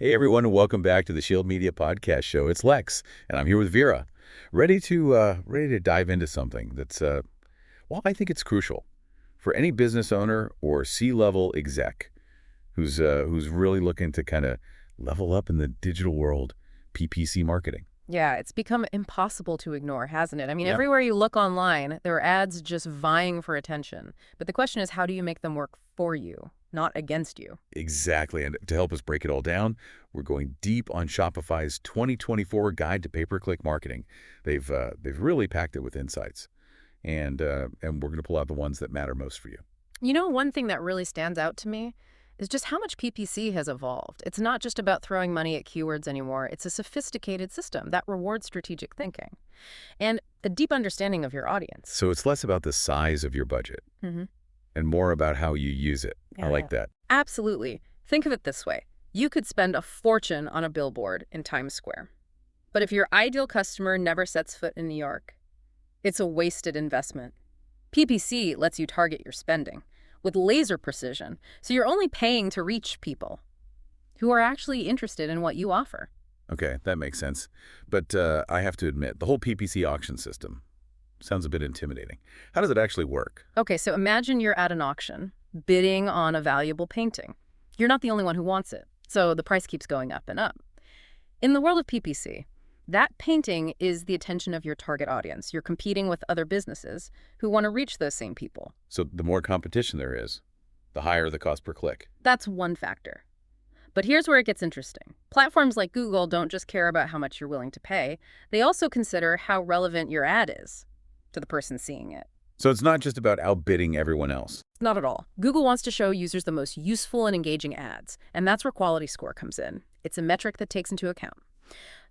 Hey everyone, and welcome back to the Shield Media Podcast Show. It's Lex, and I'm here with Vera, ready to dive into something that's I think it's crucial for any business owner or C-level exec who's really looking to kind of level up in the digital world, PPC marketing. Yeah, it's become impossible to ignore, hasn't it? I mean, Yeah. everywhere you look online, there are ads just vying for attention. But the question is, how do you make them work for you, not against you? Exactly, and to help us break it all down, we're going deep on Shopify's 2024 Guide to Pay-Per-Click Marketing. They've really packed it with insights, and we're going to pull out the ones that matter most for you. You know, one thing that really stands out to me is just how much PPC has evolved. It's not just about throwing money at keywords anymore. It's a sophisticated system that rewards strategic thinking and a deep understanding of your audience. So it's less about the size of your budget Mm-hmm. and more about how you use it. I like that. Absolutely. Think of it this way. You could spend a fortune on a billboard in Times Square. But if your ideal customer never sets foot in New York, it's a wasted investment. PPC lets you target your spending with laser precision, so you're only paying to reach people who are actually interested in what you offer. Okay, that makes sense. But I have to admit, the whole PPC auction system sounds a bit intimidating. How does it actually work? Okay, so imagine you're at an auction, bidding on a valuable painting. You're not the only one who wants it, so the price keeps going up and up. In the world of PPC, that painting is the attention of your target audience. You're competing with other businesses who want to reach those same people. So the more competition there is, the higher the cost per click. That's one factor. But here's where it gets interesting. Platforms like Google don't just care about how much you're willing to pay. They also consider how relevant your ad is to the person seeing it. So it's not just about outbidding everyone else. Not at all. Google wants to show users the most useful and engaging ads, and that's where quality score comes in. It's a metric that takes into account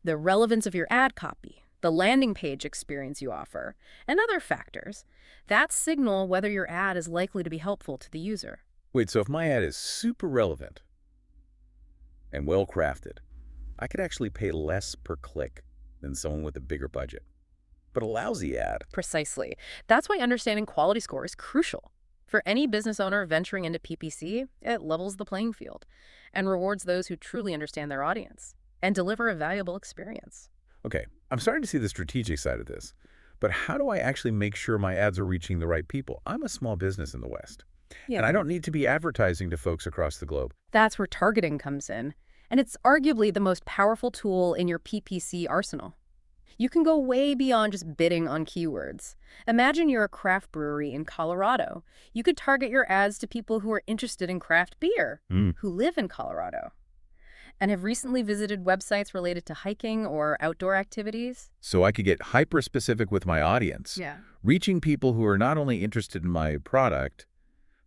the relevance of your ad copy, the landing page experience you offer, and other factors that signal whether your ad is likely to be helpful to the user. Wait, so if my ad is super relevant and well-crafted, I could actually pay less per click than someone with a bigger budget. But a lousy ad. Precisely. That's why understanding quality score is crucial. For any business owner venturing into PPC, it levels the playing field and rewards those who truly understand their audience and deliver a valuable experience. Okay, I'm starting to see the strategic side of this. But how do I actually make sure my ads are reaching the right people? I'm a small business in the West, and I don't need to be advertising to folks across the globe. That's where targeting comes in, and it's arguably the most powerful tool in your PPC arsenal. You can go way beyond just bidding on keywords. Imagine you're a craft brewery in Colorado. You could target your ads to people who are interested in craft beer, who live in Colorado, and have recently visited websites related to hiking or outdoor activities. So I could get hyper-specific with my audience, reaching people who are not only interested in my product,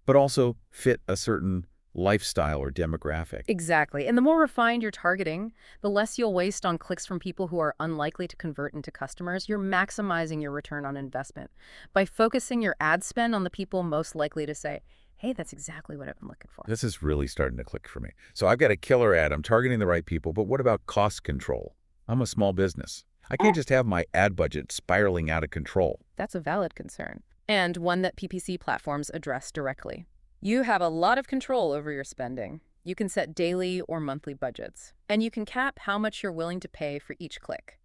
but also fit a certain lifestyle or demographic. Exactly. And the more refined your targeting, the less you'll waste on clicks from people who are unlikely to convert into customers. You're maximizing your return on investment by focusing your ad spend on the people most likely to say, hey, that's exactly what I've been looking for. This is really starting to click for me. So I've got a killer ad. I'm targeting the right people, but what about cost control? I'm a small business. I can't just have my ad budget spiraling out of control. That's a valid concern, and one that PPC platforms address directly. You have a lot of control over your spending. You can set daily or monthly budgets, and you can cap how much you're willing to pay for each click.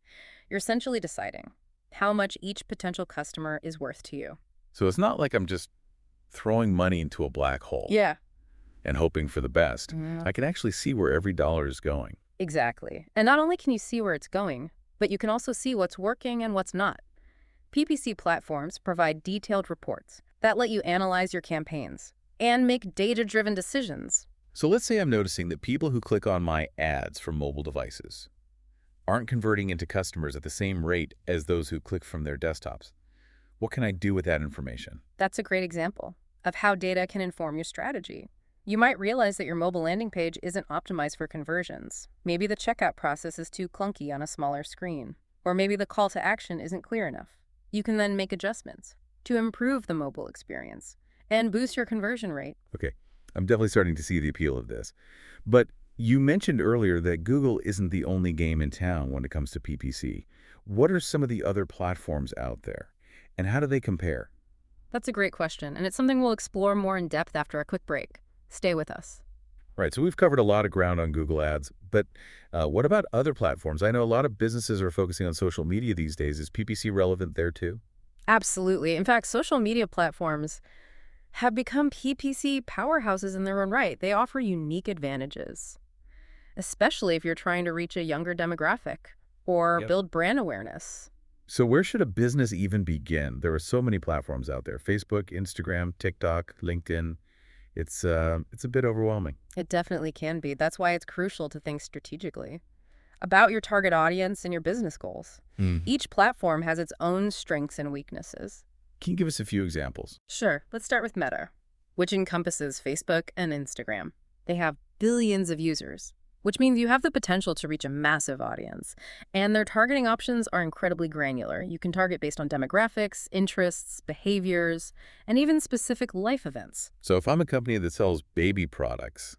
You're essentially deciding how much each potential customer is worth to you. So it's not like I'm just throwing money into a black hole and hoping for the best. I can actually see where every dollar is going. Exactly. And not only can you see where it's going, but you can also see what's working and what's not. PPC platforms provide detailed reports that let you analyze your campaigns and make data-driven decisions. So let's say I'm noticing that people who click on my ads from mobile devices aren't converting into customers at the same rate as those who click from their desktops. What can I do with that information? That's a great example of how data can inform your strategy. You might realize that your mobile landing page isn't optimized for conversions. Maybe the checkout process is too clunky on a smaller screen, or maybe the call to action isn't clear enough. You can then make adjustments to improve the mobile experience and boost your conversion rate. Okay, I'm definitely starting to see the appeal of this. But you mentioned earlier that Google isn't the only game in town when it comes to PPC. What are some of the other platforms out there, and how do they compare? That's a great question, and it's something we'll explore more in depth after a quick break. Stay with us. Right, so we've covered a lot of ground on Google Ads, but what about other platforms? I know a lot of businesses are focusing on social media these days. Is PPC relevant there too? Absolutely. In fact, social media platforms have become PPC powerhouses in their own right. They offer unique advantages, especially if you're trying to reach a younger demographic or Yep. build brand awareness. So where should a business even begin? There are so many platforms out there: Facebook, Instagram, TikTok, LinkedIn. It's a bit overwhelming. It definitely can be. That's why it's crucial to think strategically about your target audience and your business goals. Hmm. Each platform has its own strengths and weaknesses. Can you give us a few examples? Sure, let's start with Meta, which encompasses Facebook and Instagram. They have billions of users, which means you have the potential to reach a massive audience. And their targeting options are incredibly granular. You can target based on demographics, interests, behaviors, and even specific life events. So if I'm a company that sells baby products,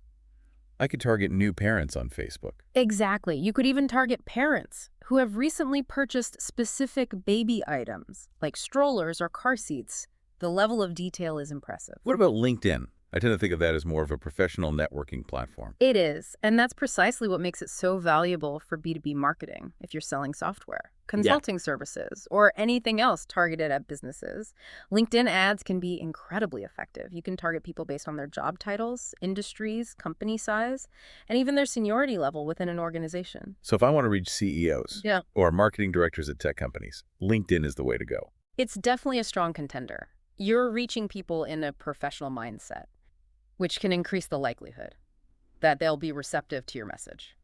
I could target new parents on Facebook. Exactly. You could even target parents who have recently purchased specific baby items, like strollers or car seats. The level of detail is impressive. What about LinkedIn? I tend to think of that as more of a professional networking platform. It is, and that's precisely what makes it so valuable for B2B marketing if you're selling software, consulting services, or anything else targeted at businesses. LinkedIn ads can be incredibly effective. You can target people based on their job titles, industries, company size, and even their seniority level within an organization. So if I want to reach CEOs Yeah. or marketing directors at tech companies, LinkedIn is the way to go. It's definitely a strong contender. You're reaching people in a professional mindset, which can increase the likelihood that they'll be receptive to your message.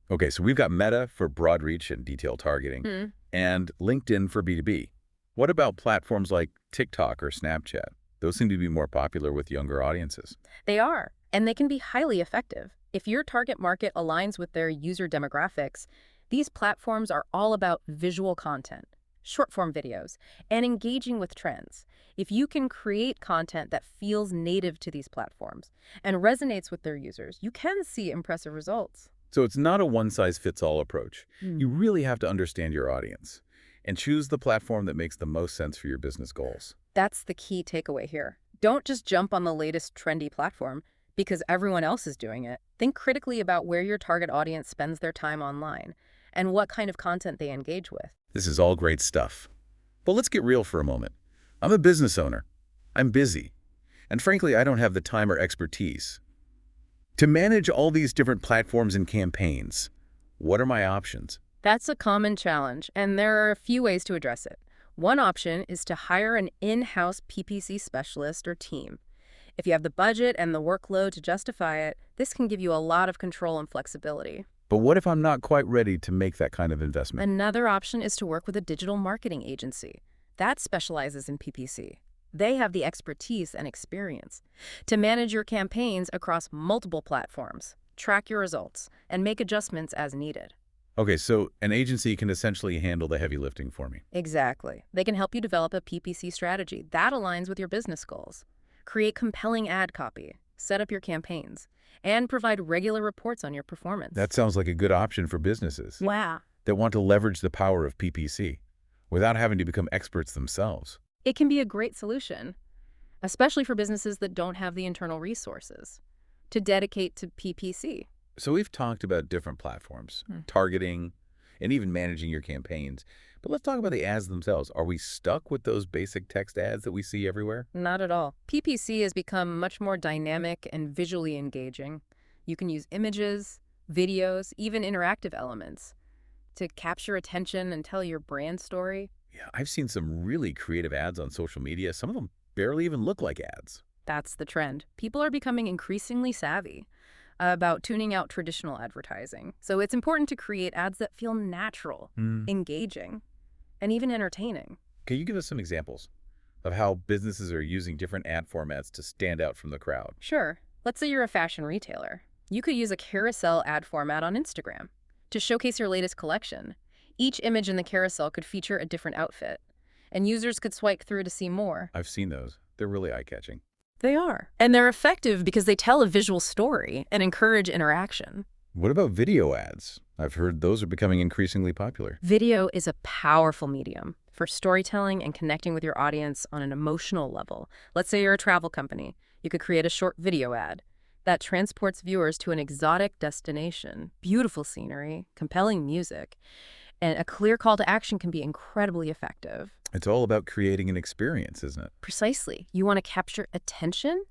Okay, so we've got Meta for broad reach and detailed targeting, and LinkedIn for B2B. What about platforms like TikTok or Snapchat? Those seem to be more popular with younger audiences. They are, and they can be highly effective. If your target market aligns with their user demographics, these platforms are all about visual content, short-form videos, and engaging with trends. If you can create content that feels native to these platforms and resonates with their users, you can see impressive results. So it's not a one-size-fits-all approach. You really have to understand your audience and choose the platform that makes the most sense for your business goals. That's the key takeaway here. Don't just jump on the latest trendy platform because everyone else is doing it. Think critically about where your target audience spends their time online and what kind of content they engage with. This is all great stuff. But let's get real for a moment. I'm a business owner. I'm busy. And frankly, I don't have the time or expertise to manage all these different platforms and campaigns. What are my options? That's a common challenge, and there are a few ways to address it. One option is to hire an in-house PPC specialist or team. If you have the budget and the workload to justify it, this can give you a lot of control and flexibility. But what if I'm not quite ready to make that kind of investment? Another option is to work with a digital marketing agency that specializes in PPC. They have the expertise and experience to manage your campaigns across multiple platforms, track your results, and make adjustments as needed. Okay, so an agency can essentially handle the heavy lifting for me. Exactly. They can help you develop a PPC strategy that aligns with your business goals, create compelling ad copy, set up your campaigns, and provide regular reports on your performance. That sounds like a good option for businesses Wow. that want to leverage the power of PPC without having to become experts themselves. It can be a great solution, especially for businesses that don't have the internal resources to dedicate to PPC. So we've talked about different platforms, targeting, and even managing your campaigns. But let's talk about the ads themselves. Are we stuck with those basic text ads that we see everywhere? Not at all. PPC has become much more dynamic and visually engaging. You can use images, videos, even interactive elements to capture attention and tell your brand story. Yeah, I've seen some really creative ads on social media. Some of them barely even look like ads. That's the trend. People are becoming increasingly savvy about tuning out traditional advertising. So it's important to create ads that feel natural, engaging, and even entertaining. Can you give us some examples of how businesses are using different ad formats to stand out from the crowd? Sure. Let's say you're a fashion retailer. You could use a carousel ad format on Instagram to showcase your latest collection. Each image in the carousel could feature a different outfit, and users could swipe through to see more. I've seen those. They're really eye-catching. They are. And they're effective because they tell a visual story and encourage interaction. What about video ads? I've heard those are becoming increasingly popular. Video is a powerful medium for storytelling and connecting with your audience on an emotional level. Let's say you're a travel company. You could create a short video ad, that transports viewers to an exotic destination. Beautiful scenery, compelling music, and a clear call to action can be incredibly effective. It's all about creating an experience, isn't it? Precisely. You want to capture attention,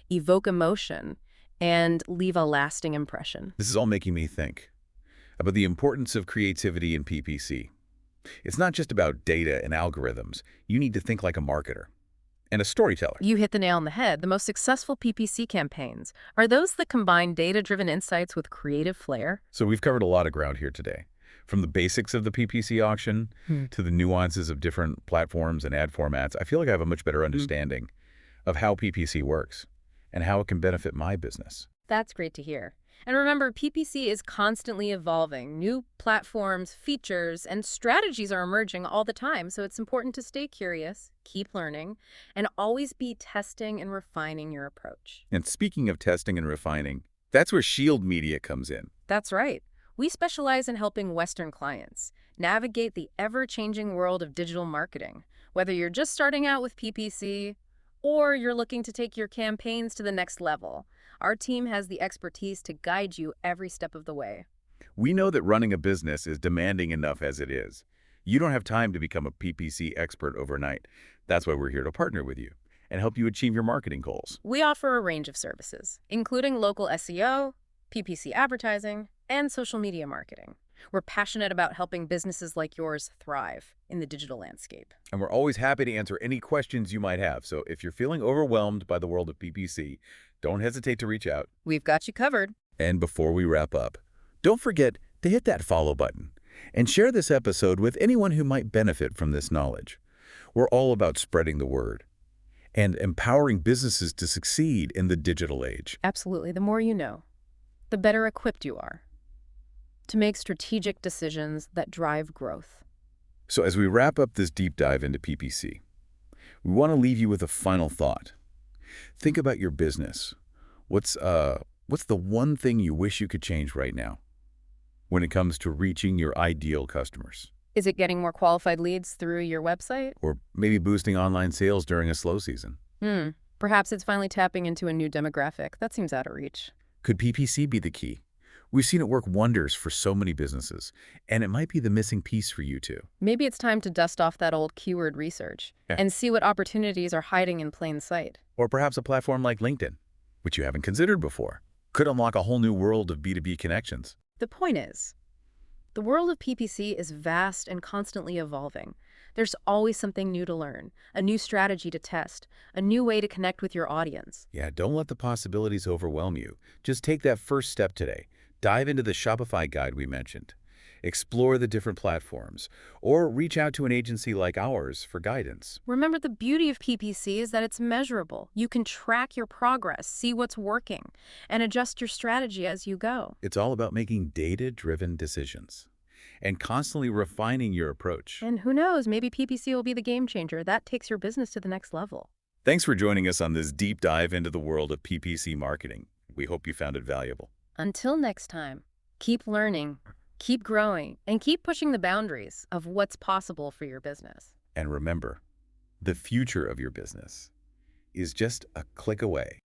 evoke emotion, and leave a lasting impression. This is all making me think about the importance of creativity in PPC. It's not just about data and algorithms. You need to think like a marketer and a storyteller. You hit the nail on the head. The most successful PPC campaigns are those that combine data-driven insights with creative flair. So we've covered a lot of ground here today, from the basics of the PPC auction to the nuances of different platforms and ad formats. I feel like I have a much better understanding of how PPC works and how it can benefit my business. That's great to hear. And remember, PPC is constantly evolving. New platforms, features, and strategies are emerging all the time, so it's important to stay curious, keep learning, and always be testing and refining your approach. And speaking of testing and refining, that's where Shield Media comes in. That's right. We specialize in helping Western clients navigate the ever-changing world of digital marketing. Whether you're just starting out with PPC or you're looking to take your campaigns to the next level, our team has the expertise to guide you every step of the way. We know that running a business is demanding enough as it is. You don't have time to become a PPC expert overnight. That's why we're here to partner with you and help you achieve your marketing goals. We offer a range of services, including local SEO, PPC advertising, and social media marketing. We're passionate about helping businesses like yours thrive in the digital landscape. And we're always happy to answer any questions you might have. So if you're feeling overwhelmed by the world of PPC, don't hesitate to reach out. We've got you covered. And before we wrap up, don't forget to hit that follow button and share this episode with anyone who might benefit from this knowledge. We're all about spreading the word and empowering businesses to succeed in the digital age. Absolutely. The more you know, the better equipped you are to make strategic decisions that drive growth. So as we wrap up this deep dive into PPC, we want to leave you with a final thought. Think about your business. What's the one thing you wish you could change right now when it comes to reaching your ideal customers? Is it getting more qualified leads through your website? Or maybe boosting online sales during a slow season? Perhaps it's finally tapping into a new demographic. That seems out of reach. Could PPC be the key? We've seen it work wonders for so many businesses, and it might be the missing piece for you too. Maybe it's time to dust off that old keyword research and see what opportunities are hiding in plain sight. Or perhaps a platform like LinkedIn, which you haven't considered before, could unlock a whole new world of B2B connections. The point is, the world of PPC is vast and constantly evolving. There's always something new to learn, a new strategy to test, a new way to connect with your audience. Yeah, don't let the possibilities overwhelm you. Just take that first step today. Dive into the Shopify guide we mentioned. Explore the different platforms, or reach out to an agency like ours for guidance. Remember, the beauty of PPC is that it's measurable. You can track your progress, see what's working, and adjust your strategy as you go. It's all about making data-driven decisions and constantly refining your approach. And who knows, maybe PPC will be the game changer that takes your business to the next level. Thanks for joining us on this deep dive into the world of PPC marketing. We hope you found it valuable. Until next time, keep learning, keep growing, and keep pushing the boundaries of what's possible for your business. And remember, the future of your business is just a click away.